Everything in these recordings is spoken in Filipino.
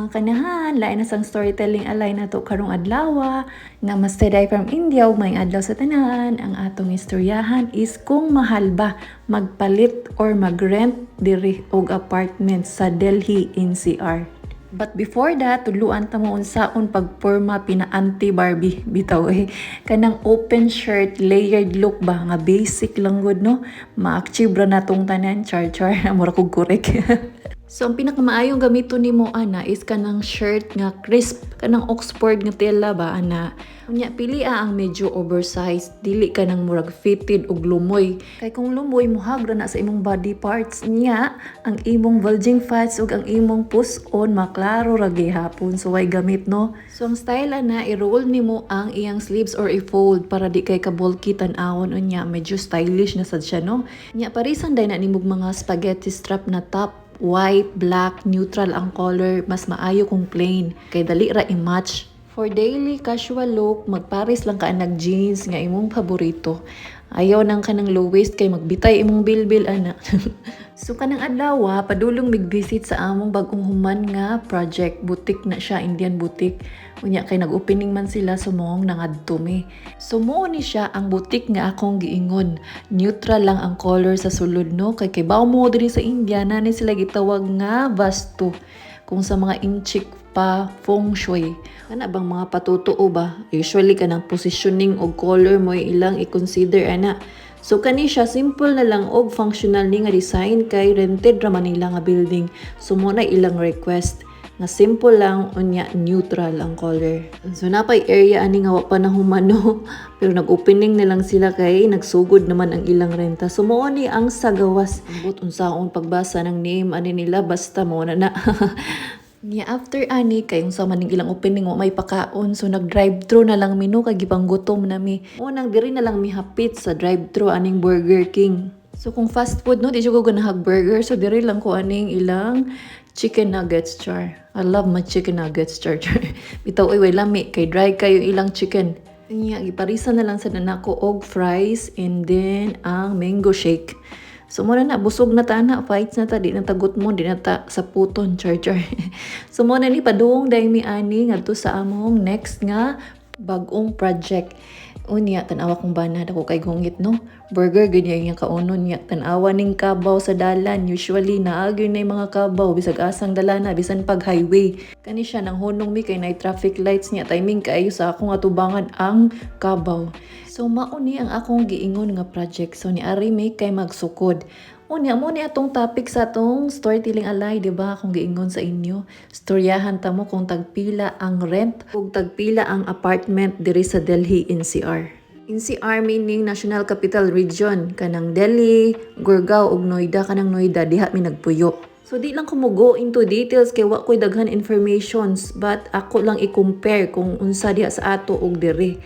Mga kanahan, lain na sang storytelling alay na to karong adlaw nga mas teday from India ug may adlaw sa tanan. Ang atong istoryahan is kung mahal ba magpalit or magrent diri og apartment sa Delhi NCR. But before that, tuluan ta mo unsaon pagporma pina anti Barbie bitaw kanang open shirt layered look ba nga basic lang gud no, ma-achieve ra natong tanan char mura kog correct. So, ang pinakamaayong gamiton nimo ana is kanang shirt nga crisp, kanang Oxford nga tela ba ana. Unya pili ang medyo oversized, dili kanang murag fitted og lumoy. Kay kung lumoy muhagra na sa imong body parts niya, ang imong bulging fats ug ang imong puson maklaro ra gihapon. So way gamit no. So ang style ana i-roll nimo ang iyang sleeves or i-fold para di kay kabulky tan-awon unya, medyo stylish na sad siya no. Nya parisan day na nimog mga spaghetti strap na top. White, black, neutral ang color, mas maayo kung plain. Kay dali ra i-match. For daily casual look, magpares lang ka nag jeans nga imong paborito. Ayaw nang kanang low waist kay magbitay imong bilbil ana. So kanang adlaw padulong mig-visit sa among bag-ong human nga project. Boutique na siya, Indian boutique. Unya kay nag-opening man sila sumong nangadto mi. So mo ni siya ang boutique nga akong giingon. Neutral lang ang color sa sulod no, kay bawo mo diri sa India na ni sila gitawag nga vastu. Kung sa mga inchik pa feng shui. Kana bang mga patutuo ba? Usually kanang positioning og color mo ilang i-consider ana. So kani siya simple na lang og functional ni nga design kay rented ra man nila nga building. So mo na ilang request nga simple lang unya neutral ang color. So napay area ani nga wa pa nahumano pero nag-opening na lang sila kay nagsugod naman ang ilang renta. So mo ni ang sagawas. Ambot unsaon pagbasa ng name ani nila basta mo na. Nya after ani kay unsa man ning ilang opening wa may pakaon, so nag drive-thru na lang mino kay gipang gutom nami. Unang diri na lang mihapit sa drive-thru aning Burger King. So kung fast food no, di jud ko ganahag burger, so diri lang ko aning ilang chicken nuggets char. I love my chicken nuggets char. Bitaw way lami kay dry kayo ilang chicken. Nya giparisan na lang sa nanako og fries and then ang mango shake. So muna na, busog na ta na, fights na ta, di na tagot mo, di na ta sa puton, char. So muna ni, paduong dahil mi ani, nga to sa among next nga bagong project. Unya, tanawa kong banad ako kay gungit, no? Burger, ganyan yung kaunon niya. Tanawa ning kabaw sa dalan. Usually, naagyo na yung mga kabaw, bisag asang dalana, bisan pag highway. Kani siya, nang hunong mi kay na traffic lights niya, timing kaayo sa akong atubangan ang kabaw. So mauni ang akong giingon nga project. So ni ari may kay magsukod. Unya mo ni atong topic sa atong storytelling alay, di ba? Akong giingon sa inyo. Storyahan ta mo kung tagpila ang rent ug tagpila ang apartment diri sa Delhi NCR. NCR meaning National Capital Region, kanang Delhi, Gurgaon ug Noida, kanang Noida diha mi nagpuyo. So di lang ko mo go into details kay wa koy daghan informations, but ako lang i-compare kung unsa diha sa ato ug diri.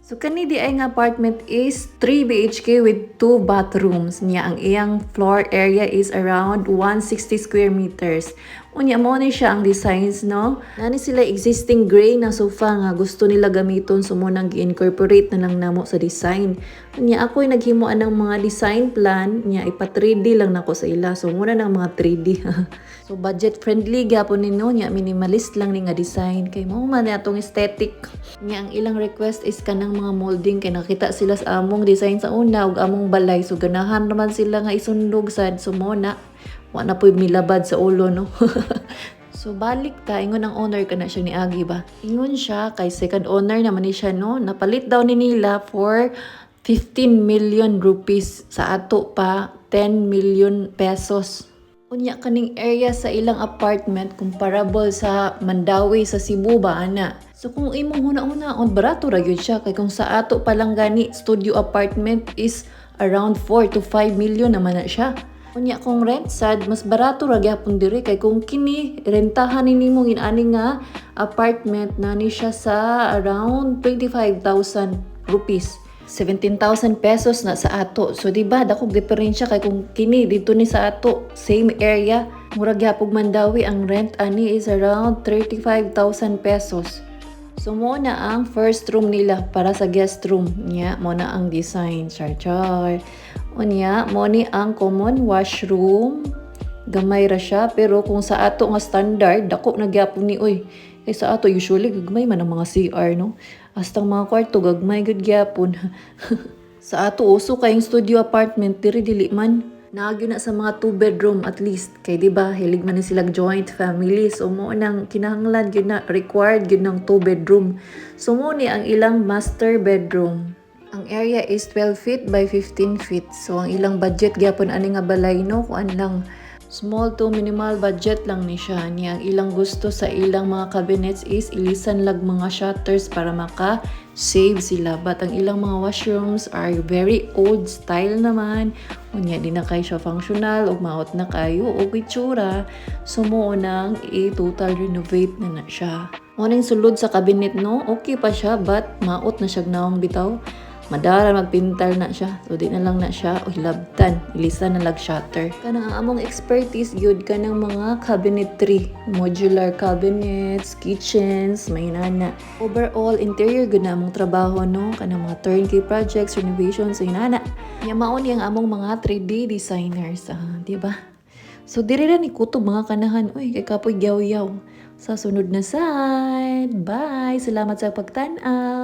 So kani di ay nga apartment is 3 BHK with 2 bathrooms niya. Ang iyang floor area is around 160 square meters. Unya mo ni siya ang designs no. Nani sila existing gray na sofa nga gusto nila gamiton, so mo nang gi-incorporate na lang namo sa design. Unya ako'y naghimuan ng mga design plan niya, ipa 3D lang nako sa ila. So muna ng mga 3D. So budget friendly gyapon nino niya, minimalist lang ni nga design kay mo man atong aesthetic. Niya ang ilang request is kanang mga molding kay nakita sila sa among design sa una ug among balay, so ganahan naman sila nga isundog sad, so mo na wa na po'y milabad sa ulo no. So balik ta, ingon ang owner kana siya ni Agi ba. Ingon siya kay second owner naman ni siya no, napalit daw ni nila for 15 million rupees, sa ato pa 10 million pesos. Unya kaning area sa ilang apartment comparable sa Mandawi sa Cebu ba ana. So kung imong huna-huna on barato ra gyud siya, kay kung sa ato pa lang gani studio apartment is around 4 to 5 million naman na siya. Unya kung rent sad mas barato ra gyapon diri, kay kung kini rentahan nimo ginani nga apartment nani siya sa around 25,000 rupees. 17,000 pesos na sa ato. So diba dakog diferensya kay kung kini dito ni sa ato same area murag gyapon Mandawi ang rent ani is around 35,000 pesos. So mo na ang first room nila para sa guest room niya, mo na ang design char. Unya mo ni ang common washroom Gamay ra siya, pero kung sa ato nga standard, dako na gyapon ni oy. Kay sa ato usually gagmay man ang mga CR no. Hastang mga kwarto gagmay gud gyapon. Sa ato uso kayong studio apartment diri dili man. Naagyo na sa mga 2 bedroom at least. Kay di ba hilig man ni sila joint family. So mo nang kinahanglan gyud na required gyud ng 2 bedroom. So mo ni ang ilang master bedroom. Ang area is 12 feet by 15 feet. So ang ilang budget gyapon ani nga balay no kuan lang small to minimal budget lang ni siya. Niya ang ilang gusto sa ilang mga cabinets is ilisan lag mga shutters para maka-save sila. But ang ilang mga washrooms are very old style naman. Unya di na kayo siya functional o maot na kayo o itsura. So mo nang i-total renovate na siya. Morning sulod sa cabinet no, okay pa siya but maot na siya naong bitaw. Madara magpintal na siya. So di na lang na siya o hilabtan. Ilisa na lag shutter. Kanang among expertise yun kanang mga cabinetry. Modular cabinets, kitchens, may nana. Overall, interior gud na among trabaho no. Kanang mga turnkey projects, renovations, may nana. Yamaon yung among mga 3D designers. Di ba? So diri ra ni kutob mga kanahan. Uy, kay kapoy yaw-yaw. Sa sunod na side. Bye! Salamat sa pagtanaw.